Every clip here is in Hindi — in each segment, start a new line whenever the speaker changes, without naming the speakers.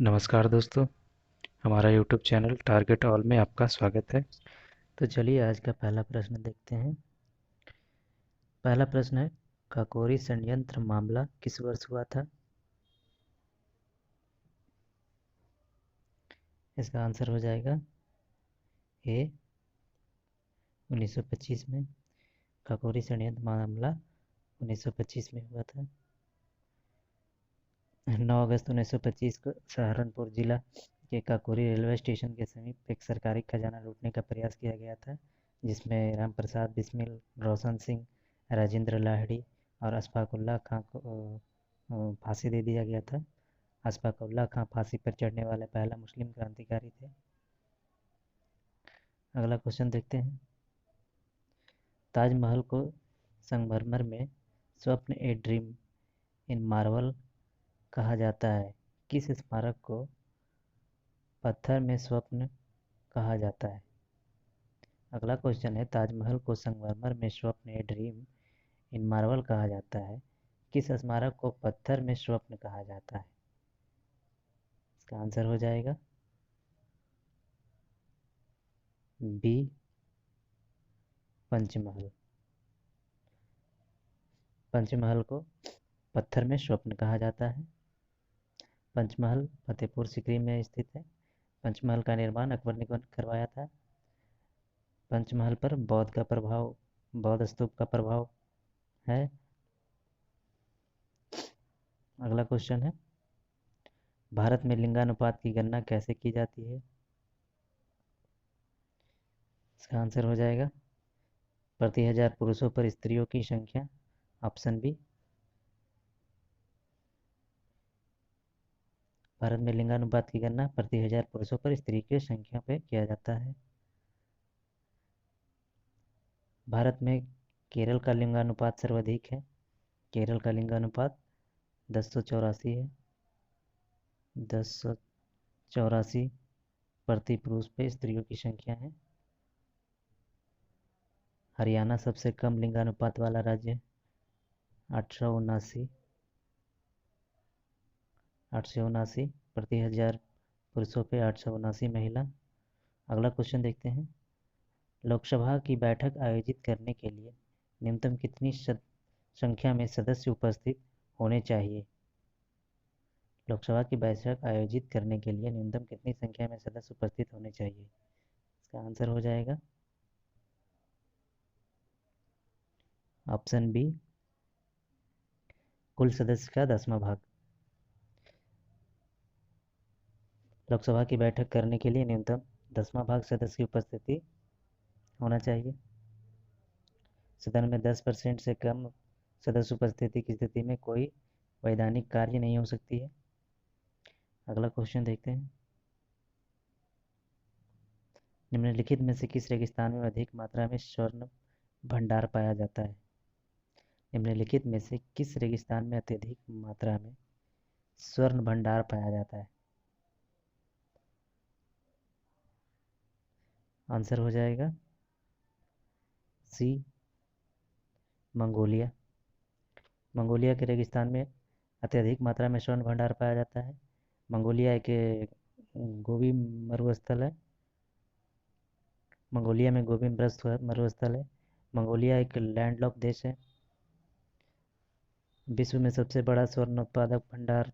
नमस्कार दोस्तों। हमारा यूट्यूब चैनल टारगेट ऑल में आपका स्वागत है। तो चलिए आज का पहला प्रश्न देखते हैं। पहला प्रश्न है, काकोरी षड्यंत्र मामला किस वर्ष हुआ था? इसका आंसर हो जाएगा ए 1925 में। काकोरी षड्यंत्र मामला 1925 में हुआ था। 9 अगस्त 1925 को सहारनपुर जिला के काकोरी रेलवे स्टेशन के समीप एक सरकारी खजाना लूटने का प्रयास किया गया था, जिसमें राम प्रसाद बिस्मिल, रोशन सिंह, राजेंद्र लाहिड़ी और अशफाकुल्ला खां को फांसी दे दिया गया था। अशफाकुल्ला खां फांसी पर चढ़ने वाले पहला मुस्लिम क्रांतिकारी थे। अगला क्वेश्चन देखते हैं। ताजमहल को संगमरमर में स्वप्न ए ड्रीम इन मार्बल कहा जाता है। किस स्मारक को पत्थर में स्वप्न कहा जाता है? अगला क्वेश्चन है, ताजमहल को संगमरमर में स्वप्न ए ड्रीम इन मार्बल कहा जाता है। किस स्मारक को पत्थर में स्वप्न कहा जाता है? इसका आंसर हो जाएगा बी पंचमहल। पंचमहल को पत्थर में स्वप्न कहा जाता है। पंचमहल फतेहपुर सीकरी में स्थित है। पंचमहल का निर्माण अकबर ने करवाया था। पंचमहल पर बौद्ध स्तूप का प्रभाव है। अगला क्वेश्चन है, भारत में लिंगानुपात की गणना कैसे की जाती है? इसका आंसर हो जाएगा प्रति हजार पुरुषों पर स्त्रियों की संख्या, ऑप्शन बी। भारत में लिंगानुपात की गणना प्रति हजार पुरुषों पर स्त्री की संख्या पे किया जाता है। भारत में केरल का लिंगानुपात सर्वाधिक है। केरल का लिंगानुपात 1084 है। 1084 प्रति पुरुष पे स्त्रियों की संख्या है। हरियाणा सबसे कम लिंगानुपात वाला राज्य है, 879। 879 प्रति हजार पुरुषों पे 879 महिला। अगला क्वेश्चन देखते हैं। लोकसभा की बैठक आयोजित करने के लिए न्यूनतम कितनी संख्या में सदस्य उपस्थित होने चाहिए? लोकसभा की बैठक आयोजित करने के लिए न्यूनतम कितनी संख्या में सदस्य उपस्थित होने चाहिए? इसका आंसर हो जाएगा ऑप्शन बी, कुल सदस्य का 10वां भाग। लोकसभा की बैठक करने के लिए न्यूनतम 10वां भाग सदस्य की उपस्थिति होना चाहिए। सदन में 10% से कम सदस्य उपस्थिति की स्थिति में कोई वैधानिक कार्य नहीं हो सकती है। अगला क्वेश्चन देखते हैं। निम्नलिखित में से किस रेगिस्तान में अधिक मात्रा में स्वर्ण भंडार पाया जाता है? निम्नलिखित में से किस रेगिस्तान में अत्यधिक मात्रा में स्वर्ण भंडार पाया जाता है? आंसर हो जाएगा सी, मंगोलिया। मंगोलिया के रेगिस्तान में अत्यधिक मात्रा में स्वर्ण भंडार पाया जाता है। मंगोलिया एक गोबी मरुस्थल है। मंगोलिया में गोबी मरुस्थल है। मंगोलिया एक लैंडलॉक देश है। विश्व में सबसे बड़ा स्वर्ण उत्पादक भंडार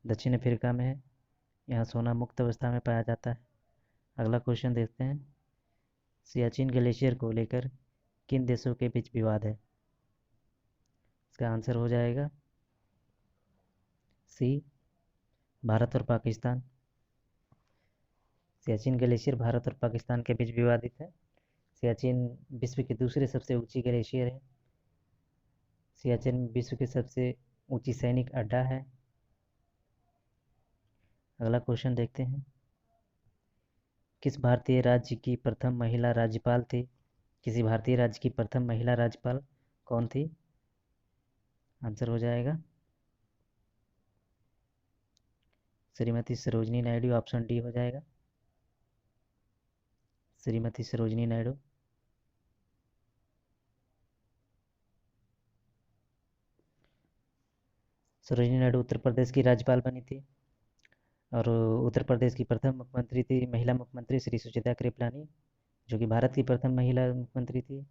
दक्षिण अफ्रीका में है। यहाँ सोना मुक्त अवस्था में पाया जाता है। अगला क्वेश्चन देखते हैं। सियाचिन ग्लेशियर को लेकर किन देशों के बीच विवाद है? इसका आंसर हो जाएगा सी, भारत और पाकिस्तान। सियाचिन ग्लेशियर भारत और पाकिस्तान के बीच विवादित है। सियाचिन विश्व की दूसरी सबसे ऊंची ग्लेशियर है। सियाचिन विश्व की सबसे ऊंची सैनिक अड्डा है। अगला क्वेश्चन देखते हैं। किस भारतीय राज्य की प्रथम महिला राज्यपाल थी? किसी भारतीय राज्य की प्रथम महिला राज्यपाल कौन थी? आंसर हो जाएगा श्रीमती सरोजनी नायडू, ऑप्शन डी हो जाएगा श्रीमती सरोजनी नायडू। सरोजनी नायडू उत्तर प्रदेश की राज्यपाल बनी थी। और उत्तर प्रदेश की प्रथम मुख्यमंत्री थी महिला मुख्यमंत्री श्री सुचित्रा कृपलानी, जो कि भारत की प्रथम महिला मुख्यमंत्री थी।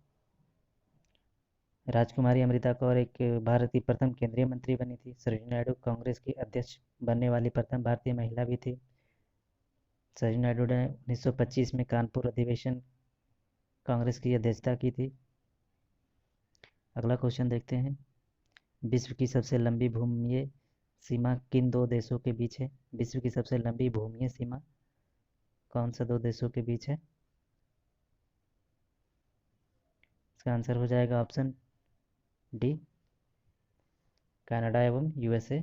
राजकुमारी अमृता कौर एक भारत की प्रथम केंद्रीय मंत्री बनी थी। सरोजिनी नायडू कांग्रेस की अध्यक्ष बनने वाली प्रथम भारतीय महिला भी थी। सरोजिनी नायडू ने 1925 में कानपुर अधिवेशन कांग्रेस की अध्यक्षता की थी। अगला क्वेश्चन देखते हैं। विश्व की सबसे लंबी भूमि सीमा किन दो देशों के बीच है? विश्व की सबसे लंबी भूमि सीमा कौन सा दो देशों के बीच है? इसका आंसर हो जाएगा ऑप्शन डी, कनाडा एवं यूएसए।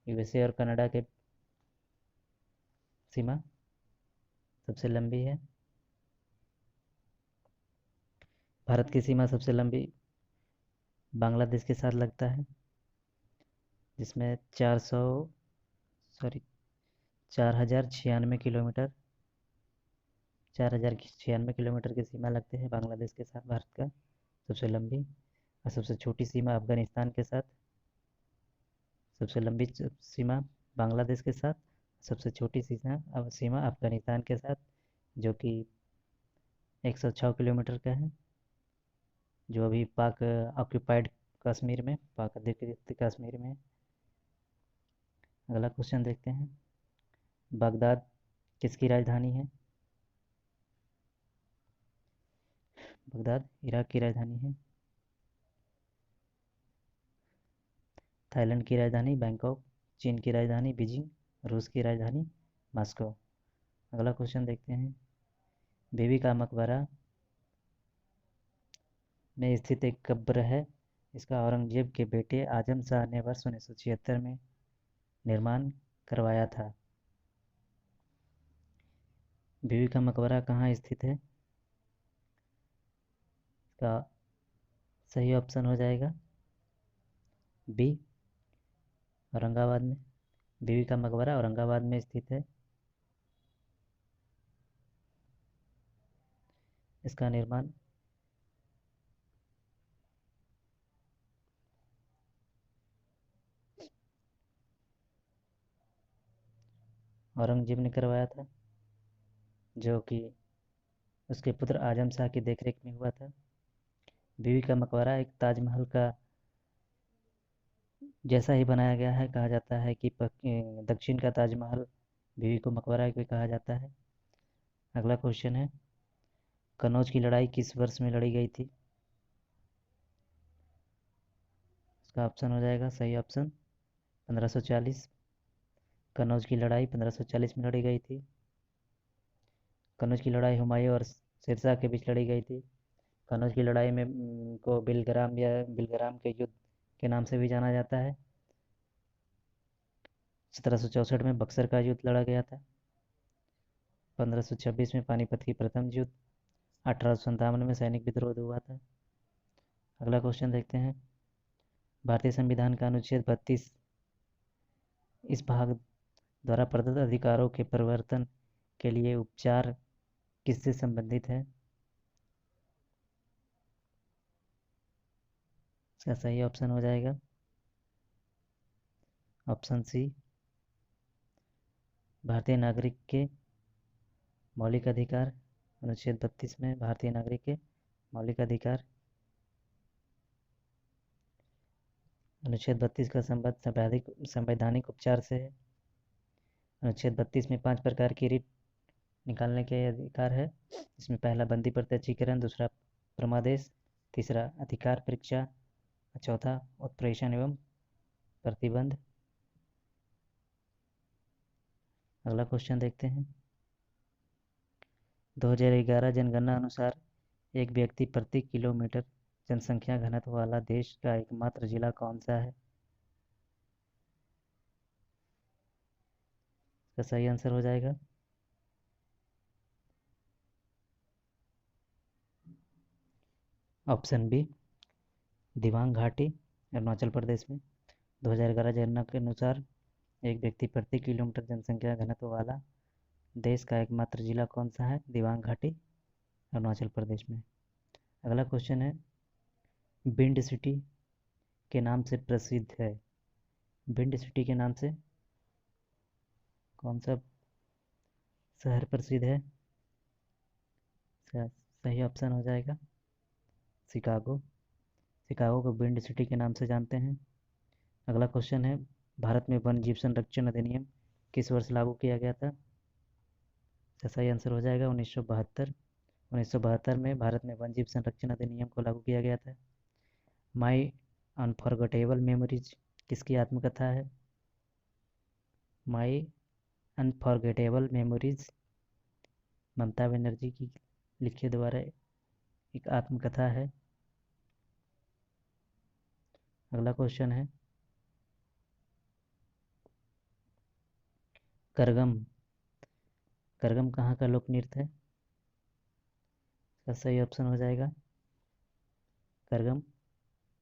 यूएसए और कनाडा के सीमा सबसे लंबी है। भारत की सीमा सबसे लंबी बांग्लादेश के साथ लगता है, जिसमें 4,096 किलोमीटर 4,096 किलोमीटर की सीमा लगते हैं बांग्लादेश के साथ भारत का सबसे लंबी। और सबसे छोटी सीमा अफगानिस्तान के साथ, सबसे लंबी सीमा बांग्लादेश के साथ, सबसे छोटी सीमा अफगानिस्तान के साथ, जो कि 106 किलोमीटर का है, जो अभी पाक ऑक्यूपाइड कश्मीर में, पाक अधिकृत कश्मीर में। अगला क्वेश्चन देखते हैं। बगदाद किसकी राजधानी है? बगदाद इराक की राजधानी है। थाईलैंड की राजधानी बैंकॉक, चीन की राजधानी बीजिंग, रूस की राजधानी मॉस्को। अगला क्वेश्चन देखते हैं। बीबी का मकबरा में स्थित एक कब्र है, इसका औरंगजेब के बेटे आजम शाह ने वर्ष 1976 में निर्माण करवाया था। बीबी का मकबरा कहाँ स्थित है? इसका सही ऑप्शन हो जाएगा बी, औरंगाबाद में। बीबी का मकबरा औरंगाबाद में स्थित है। इसका निर्माण औरंगजेब ने करवाया था, जो कि उसके पुत्र आजम शाह की देखरेख में हुआ था। बीबी का मकबरा एक ताजमहल का जैसा ही बनाया गया है। कहा जाता है कि दक्षिण का ताजमहल बीबी को मकबरा भी कहा जाता है। अगला क्वेश्चन है। कनौज की लड़ाई किस वर्ष में लड़ी गई थी? इसका ऑप्शन हो जाएगा सही ऑप्शन 1540। कनौज की लड़ाई 1540 में लड़ी गई थी। कनौज की लड़ाई हुमायूं और शेरशाह के बीच लड़ी गई थी। कनौज की लड़ाई में को बिलग्राम या बिलग्राम के युद्ध के नाम से भी जाना जाता है। 1764 में बक्सर का युद्ध लड़ा गया था। 1526 में पानीपत की प्रथम युद्ध। 1857 में सैनिक विद्रोह हुआ था। अगला क्वेश्चन देखते हैं। भारतीय संविधान का अनुच्छेद 32 इस भाग द्वारा प्रदत्त अधिकारों के परिवर्तन के लिए उपचार किससे संबंधित है? इसका सही ऑप्शन हो जाएगा ऑप्शन सी, भारतीय नागरिक के मौलिक अधिकार। अनुच्छेद 32 में भारतीय नागरिक के मौलिक अधिकार। अनुच्छेद 32 का संबंध संवैधानिक उपचार से है। अनुच्छेद 32 में 5 प्रकार की रिट निकालने के अधिकार है, जिसमें पहला बंदी प्रत्यक्षीकरण, दूसरा प्रमादेश, तीसरा अधिकार परीक्षा, चौथा उत्प्रेषण एवं प्रतिबंध। अगला क्वेश्चन देखते हैं। 2011 जनगणना अनुसार एक व्यक्ति प्रति किलोमीटर जनसंख्या घनत्व वाला देश का एकमात्र जिला कौन सा है? इसका सही आंसर हो जाएगा ऑप्शन बी, दिबांग घाटी, अरुणाचल प्रदेश में। 2011 जनगणना के अनुसार एक व्यक्ति प्रति किलोमीटर जनसंख्या घनत्व वाला देश का एकमात्र जिला कौन सा है? दिबांग घाटी, अरुणाचल प्रदेश में। अगला क्वेश्चन है। भिंड सिटी के नाम से प्रसिद्ध है। भिंड सिटी के नाम से कौन सा शहर प्रसिद्ध है? सही ऑप्शन हो जाएगा शिकागो। शिकागो को विंड सिटी के नाम से जानते हैं। अगला क्वेश्चन है, भारत में वन जीव संरक्षण अधिनियम किस वर्ष लागू किया गया था? सही आंसर हो जाएगा 1972। 1972 में भारत में वन जीव संरक्षण अधिनियम को लागू किया गया था। माई अनफॉरगेटेबल मेमोरीज किसकी आत्मकथा है? माई अनफॉरगेटेबल मेमोरीज ममता बनर्जी की लिखे द्वारा एक आत्मकथा है। अगला क्वेश्चन है, करगम। करगम कहाँ का लोक नृत्य है? सही ऑप्शन हो जाएगा करगम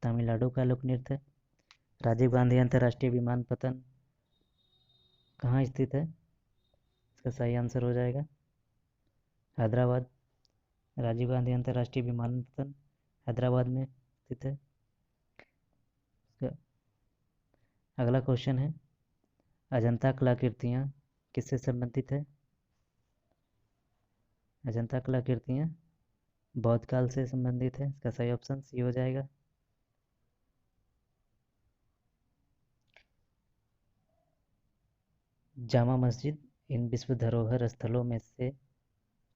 तमिलनाडु का लोक नृत्य है। राजीव गांधी अंतर्राष्ट्रीय विमानपत्तन कहाँ स्थित है? इसका सही आंसर हो जाएगा हैदराबाद। राजीव गांधी अंतर्राष्ट्रीय विमानपत्तन हैदराबाद में स्थित है। अगला क्वेश्चन है, अजंता कलाकृतियाँ किससे संबंधित है? अजंता कलाकृतियाँ बौद्ध काल से संबंधित है। इसका सही ऑप्शन सी हो जाएगा। जामा मस्जिद इन विश्व धरोहर स्थलों में से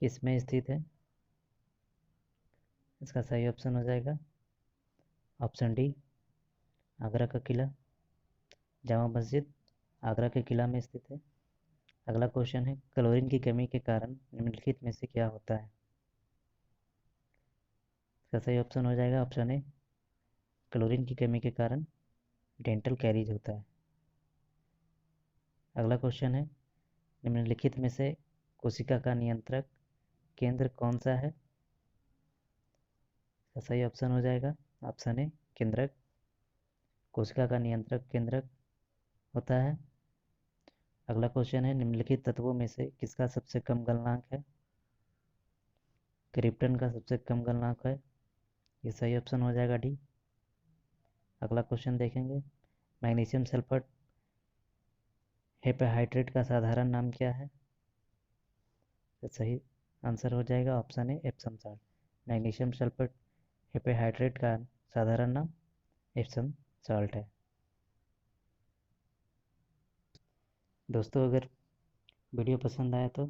किसमें स्थित है? इसका सही ऑप्शन हो जाएगा ऑप्शन डी आगरा का किला। जामा मस्जिद आगरा के किला में स्थित है। अगला क्वेश्चन है, क्लोरीन की कमी के कारण निम्नलिखित में से क्या होता है? इसका सही ऑप्शन हो जाएगा ऑप्शन ए क्लोरीन की कमी के कारण डेंटल कैरीज होता है। अगला क्वेश्चन है, निम्नलिखित में से कोशिका का नियंत्रक केंद्र कौन सा है? सही ऑप्शन हो जाएगा ऑप्शन ए केंद्रक। कोशिका का नियंत्रक केंद्रक होता है। अगला क्वेश्चन है, निम्नलिखित तत्वों में से किसका सबसे कम गलनांक है? क्रिप्टन का सबसे कम गलनांक है। ये सही ऑप्शन हो जाएगा डी। अगला क्वेश्चन देखेंगे, मैग्नीशियम सल्फेट हेपेहाइड्रेट का साधारण नाम क्या है? तो सही आंसर हो जाएगा option A Epsom salt. Magnesium sulphate heptahydrate का साधारण नाम एप्सम सॉल्ट है। दोस्तों, अगर वीडियो पसंद आया तो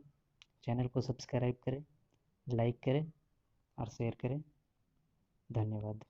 चैनल को सब्सक्राइब करें, लाइक करें और शेयर करें। धन्यवाद।